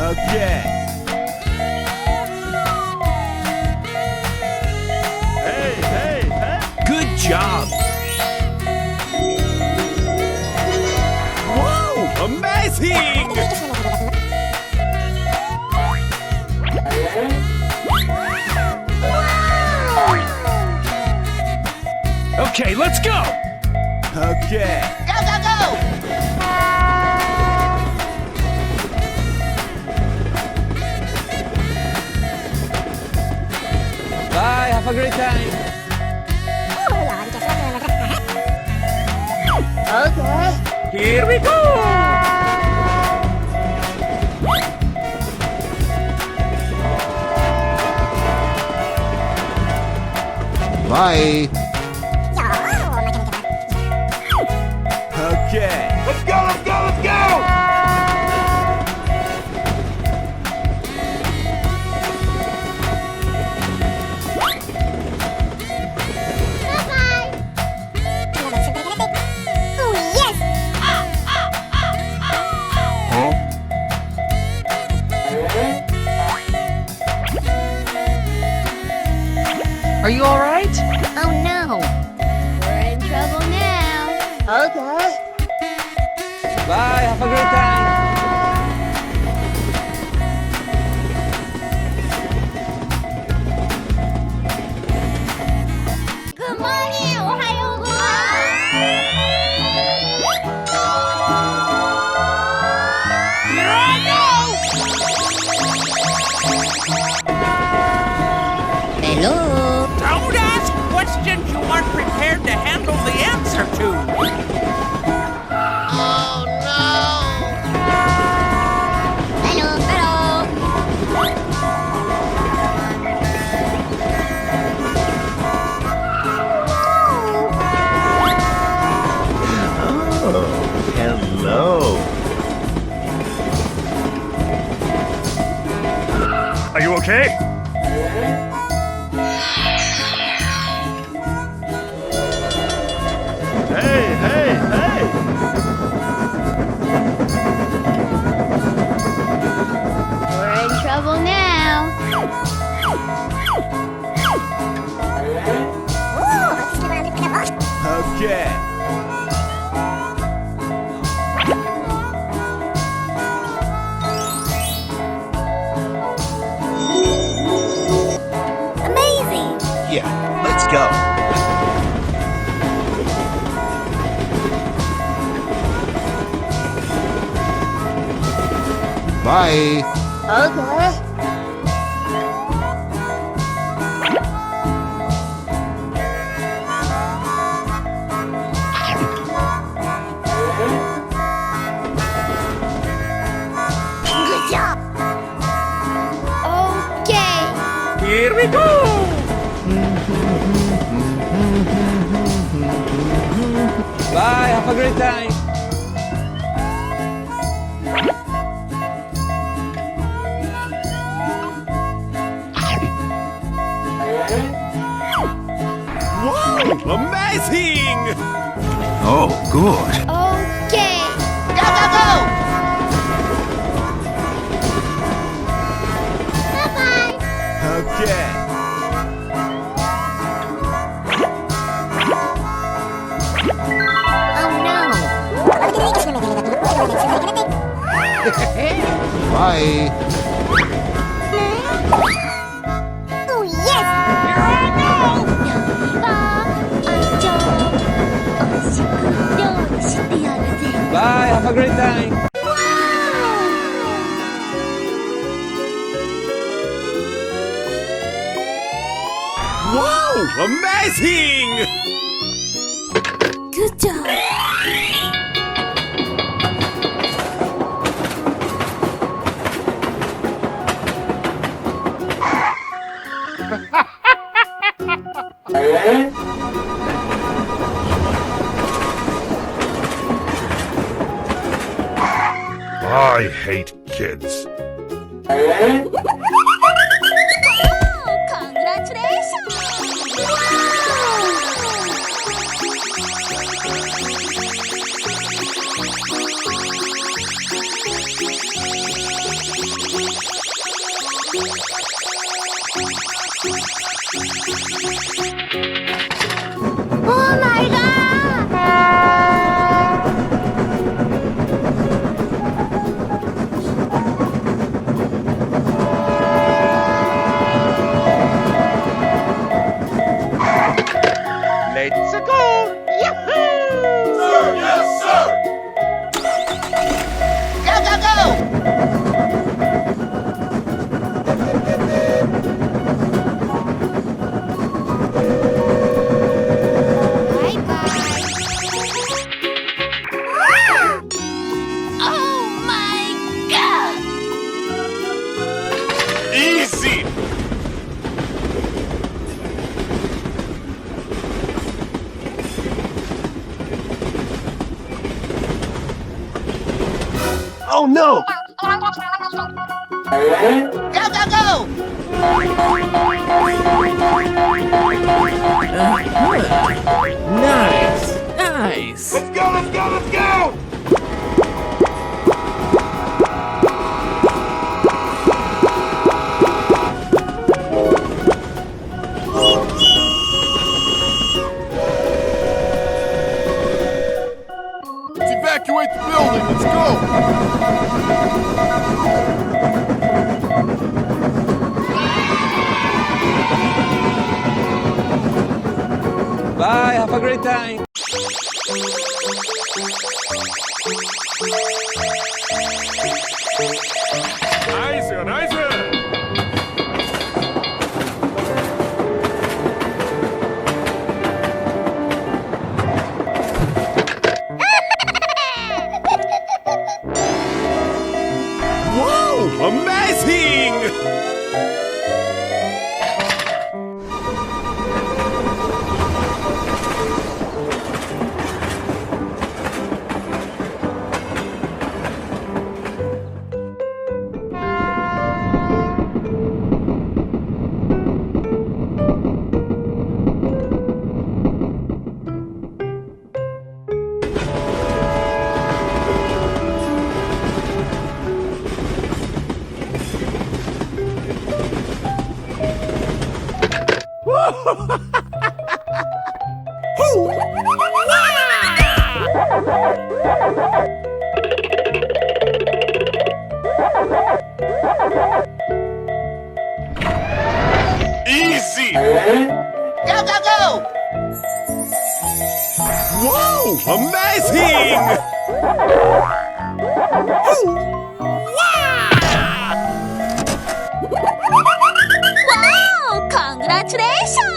Okay. Hey. Good job. Whoa, amazing. Okay, let's go. Okay. Go! Bye, have a great time. Okay. Here we go. Bye. Okay. Let's go. Are you all right? Oh no. We're in trouble now. Okay. Bye, have a great time. Good morning. おはようございます。Here I go. Hello. Don't ask questions you aren't prepared to handle the answer to. Hello. Are you okay? Hey. We're in trouble now. Okay. Amazing. Yeah, let's go. Bye. Okay. Good job. Okay. Here we go. Bye, have a great time. Whoa, amazing! Oh, good. Okay. Go! Bye-bye. Okay. Oh no. Bye. Oh yes. Here I go. 愛情美味しく料理してやるぜ。 Bye, have a great time. Wow, amazing! Good job. I hate kids. no! Go, go, go! Nice. Nice. Let's go, let's go, let's go! Let's evacuate the building. Let's go. Bye, have a great time. Nice, nice. Wow, amazing! Easy! Go, go, go! Wow, amazing! Wow! Congratulations!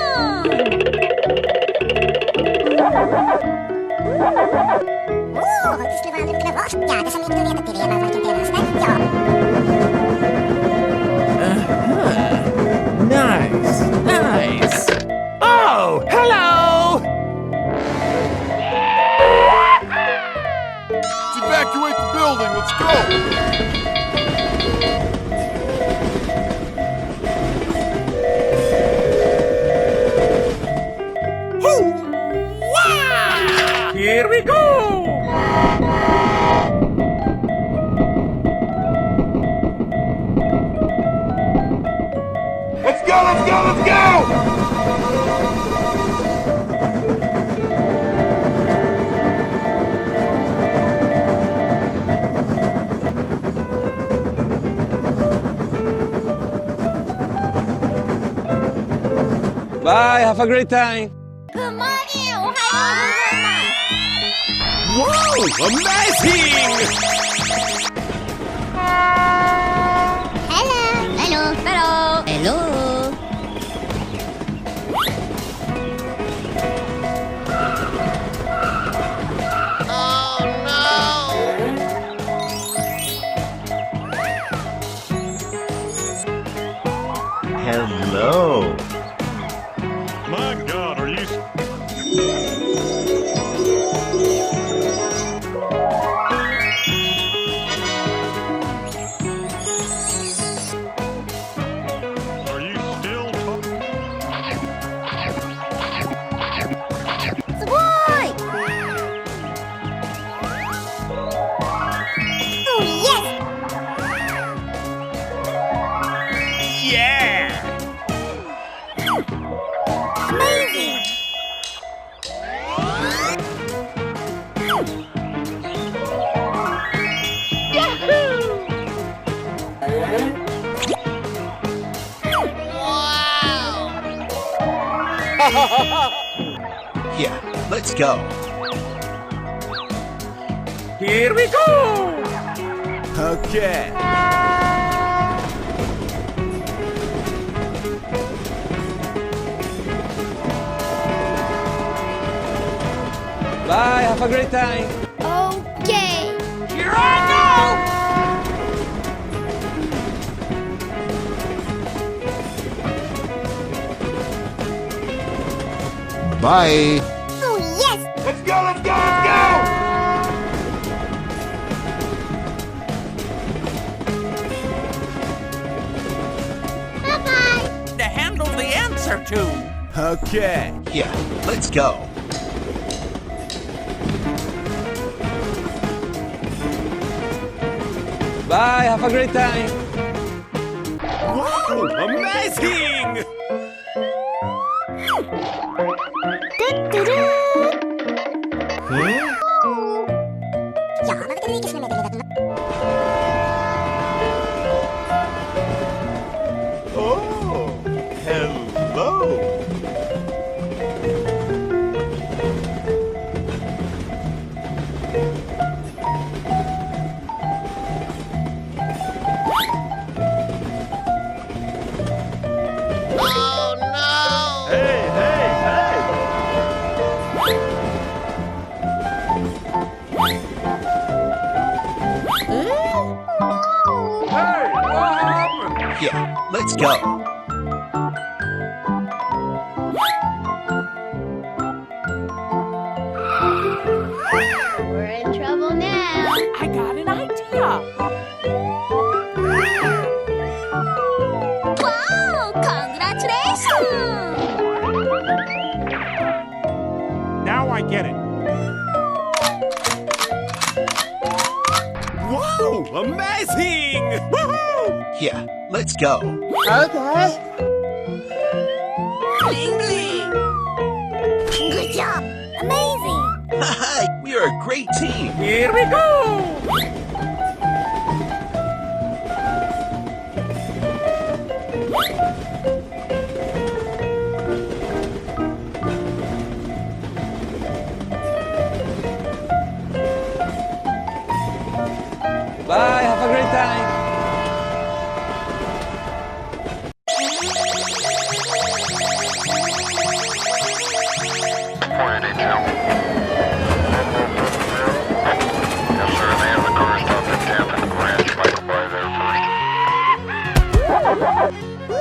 Nice. Nice. Oh, hello. Let's evacuate the building. Let's go. Here we go. Let's go, let's go, let's go! Bye, have a great time. Good morning! おはようございます。 Wow, amazing! Hello! Hello! Hello! Hello. My God, are you... Are you still talking? すごい Oh, yes! Yeah! Amazing! Yeah, let's go. Here we go. Okay. Bye, have a great time. Okay! Here I go. Bye. Oh, yes! Let's go, let's go, let's go! answer to. Okay. Yeah, let's go. Bye, have a great time. Wow, amazing! Yeah, let's go. We're in trouble now. I got an idea. Wow! Congratulations! Now I get it. Wow, amazing! Woohoo! Yeah, let's go. Good job! Amazing! Hi, we are a great team. Here we go. Bye, have a great time.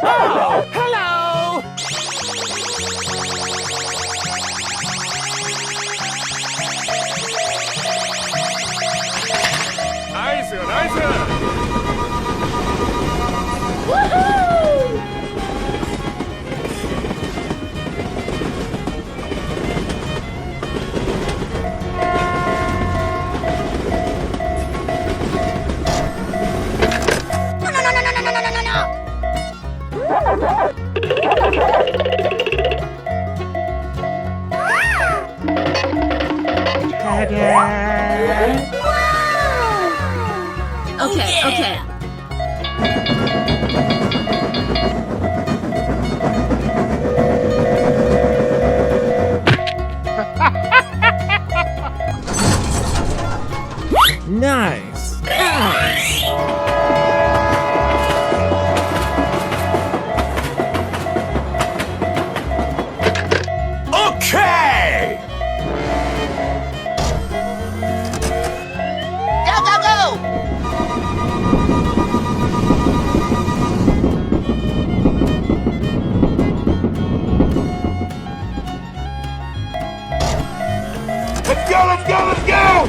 Oh, hello. Nice, nice. Okay. Nice. Okay! Let's go, let's go, let's go!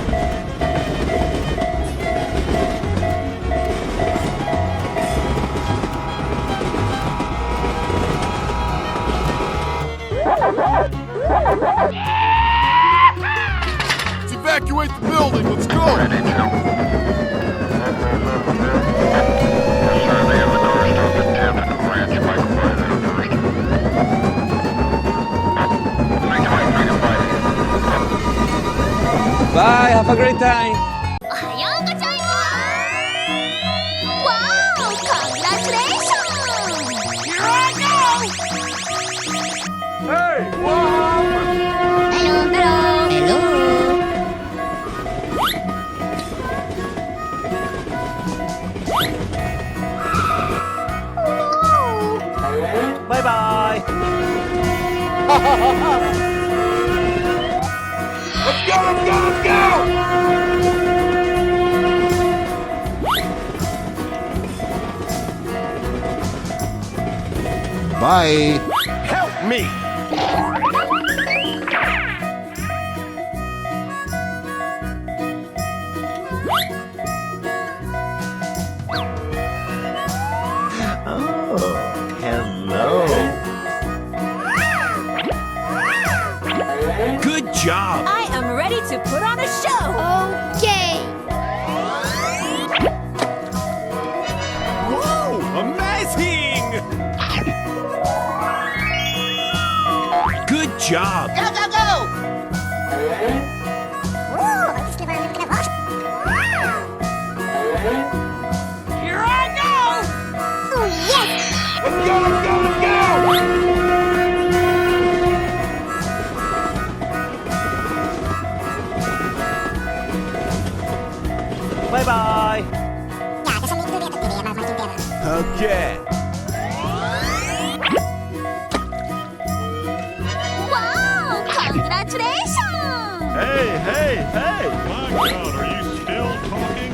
Let's evacuate the building. Let's go. Bye, have a great time. おはようございますわー Congratulations! Here I go. Hey, what? Hello. Bye bye. Let's go, let's go, let's go! Bye. Help me. Oh, hello. Amazing! Good job. Go, go, go! Here I go! Oh yes! Let's go, let's go, let's go! Bye bye! Ya, adesso mi chiudi perché devi andare avanti intera. Okay. Wow! Congratulations! Hey, hey, hey! My God, are you still talking?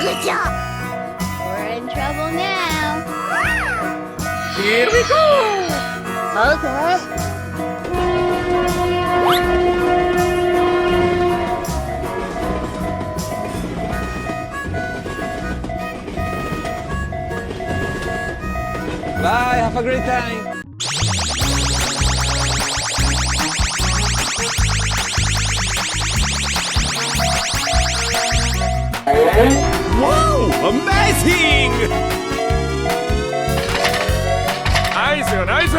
Good job! We're in trouble now. Here we go! Okay. Bye, have a great time! Wow! Amazing! ナイスよ、ナイス!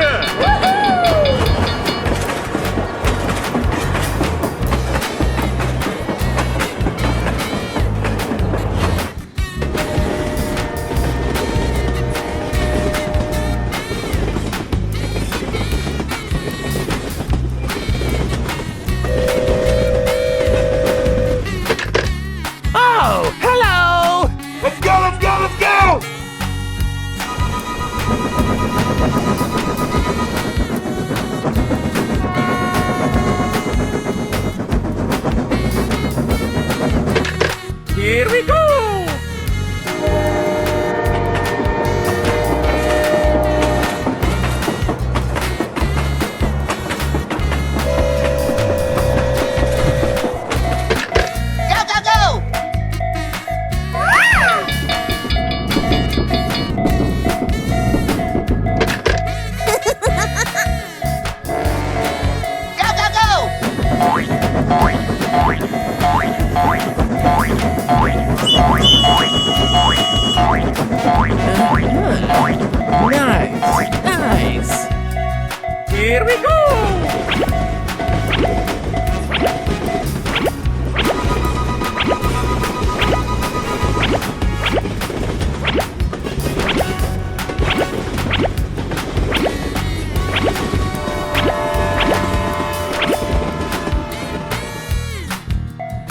Oh, hello! Let's go, let's go, let's go! Here we go! Go, go, go! Go, go, go! Nice! Nice! Here we go!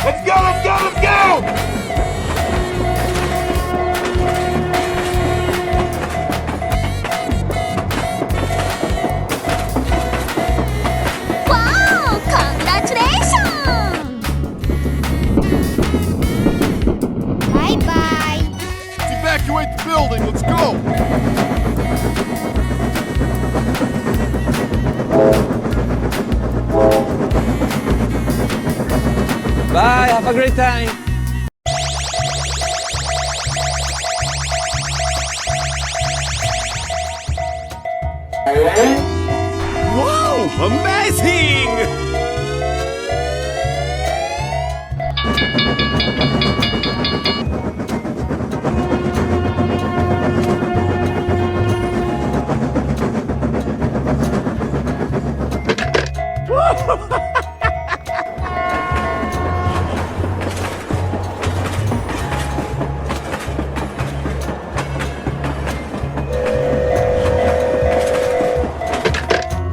Let's go, let's go, let's go! Wow! Congratulations! Bye-bye! Evacuate the building, let's go! Bye, have a great time! Wow! Amazing!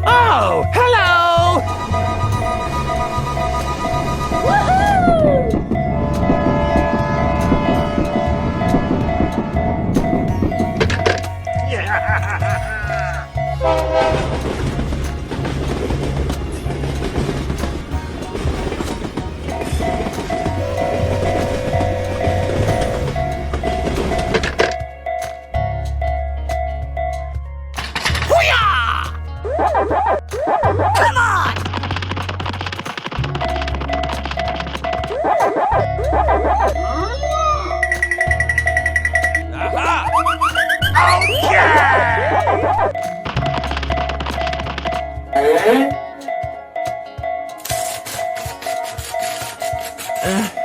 Oh, hello!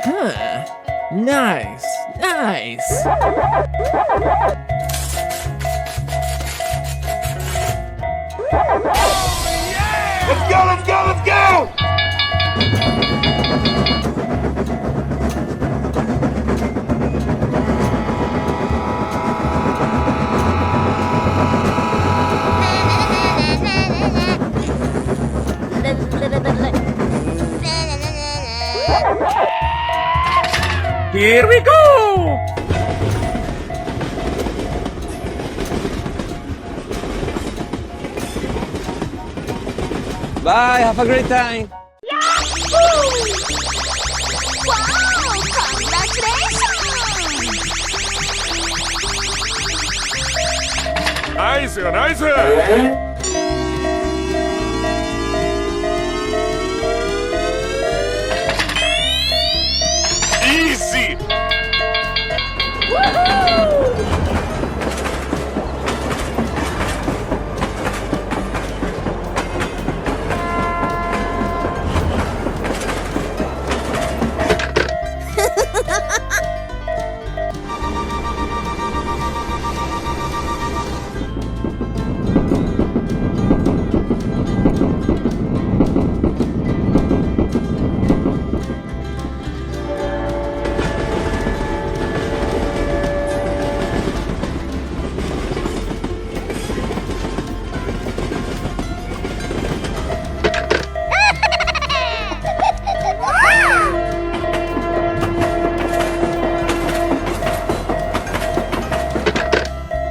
Nice, nice. Let's go, let's go, let's go! Here we go! Bye, have a great time. Wow! Congratulations! Nice, nice! Easy!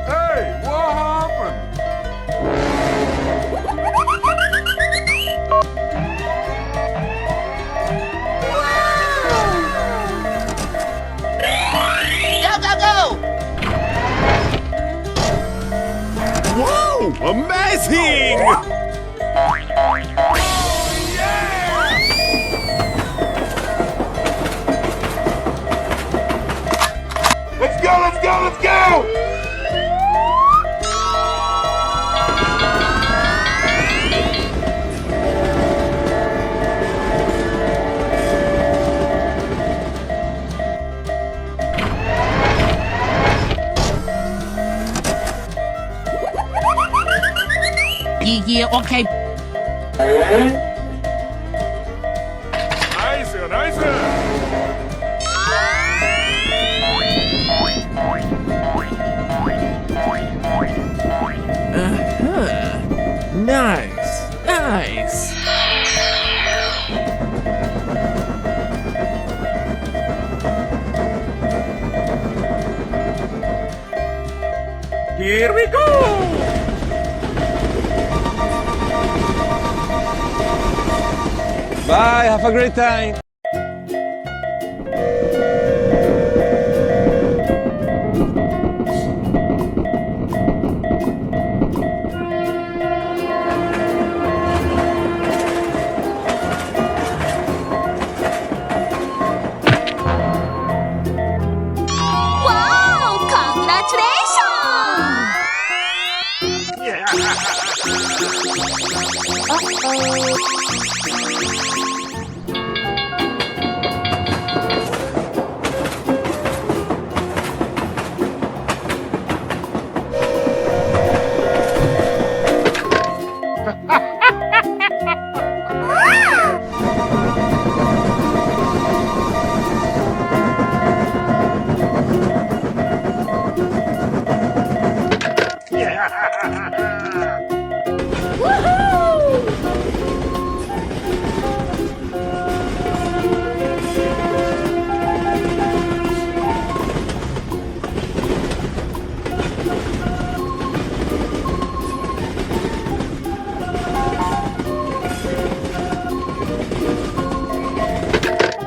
Hey, what happened? Wow, amazing! Let's go, let's go, let's go! Yeah, okay. Nice, nice! Nice, nice. Here we go! Bye, have a great time. Wow! Congratulations!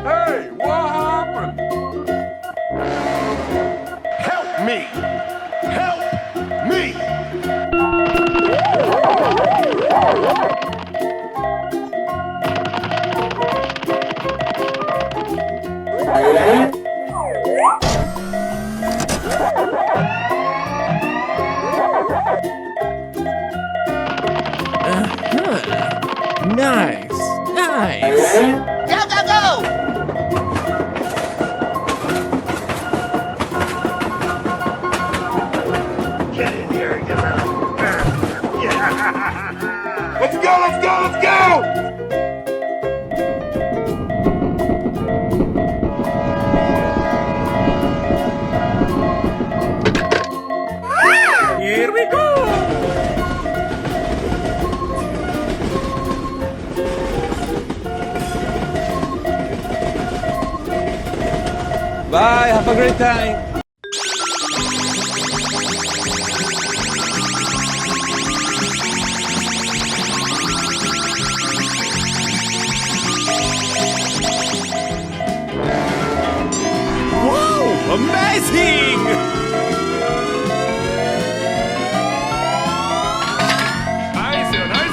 Hey, what happened? Help me! Help me! Nice, nice. Go, go, go! Bye, have a great time. Wow! Amazing! Nice, nice.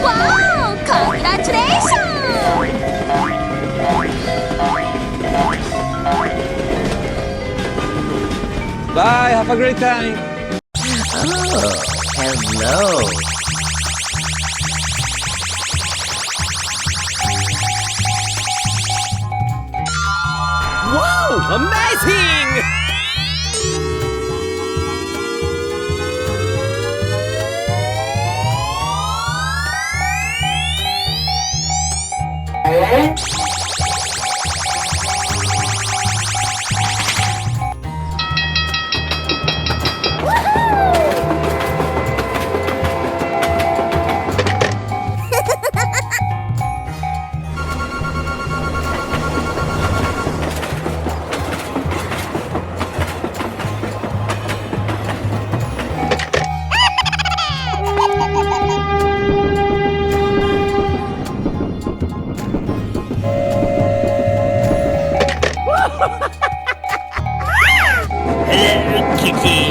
Wow! Congratulations! Bye, have a great time. Hello. Wow! Amazing! Hello, kitty.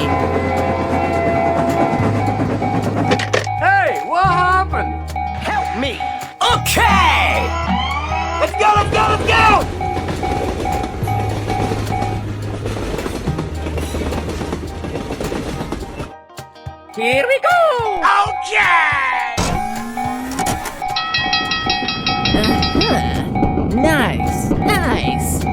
Hey, what happened? Help me! Okay! Let's go, let's go, let's go! Here we go! Okay! Nice, nice.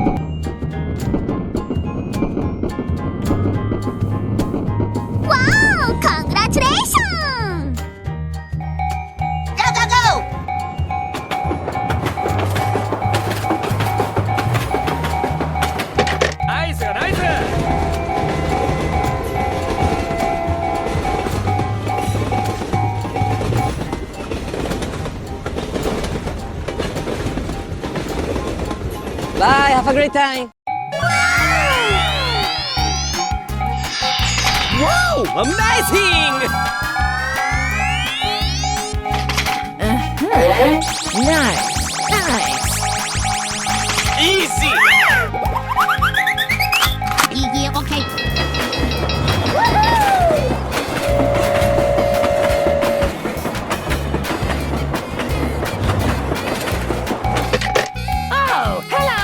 Wow! Congratulations! Go, go, go! Nice, nice! Bye, have a great time. Wow! Amazing! Nice, nice. Easy! Easy, okay. Oh, hello!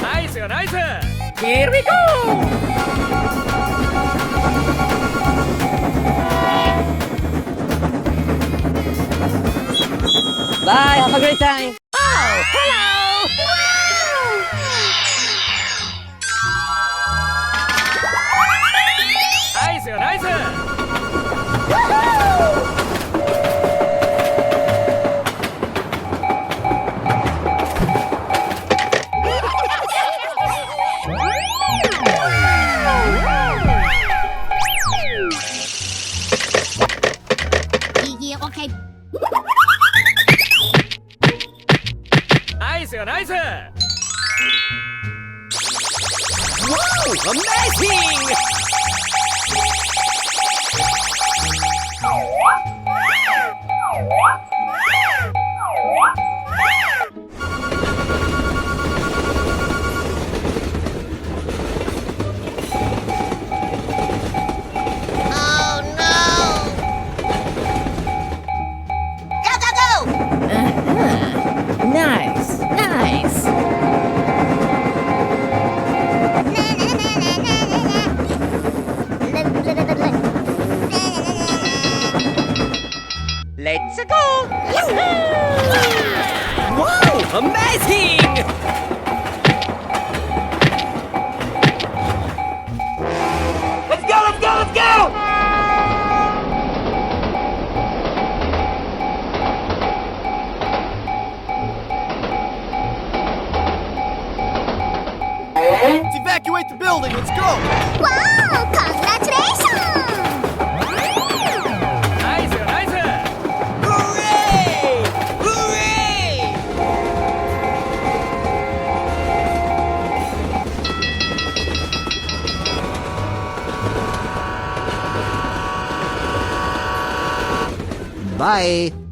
ナイスよナイス Here we go! Bye, have a great time. Nice よナイス Okay. ナイスよナイス Wow! Amazing! Oh no! Go, go, go! Nice, nice. Let's go! Wow! Amazing! Let's go, let's go, let's go! Let's evacuate the building. Let's go. Wow! Congratulations! ナイスよナイス Hooray! Hooray! Bye.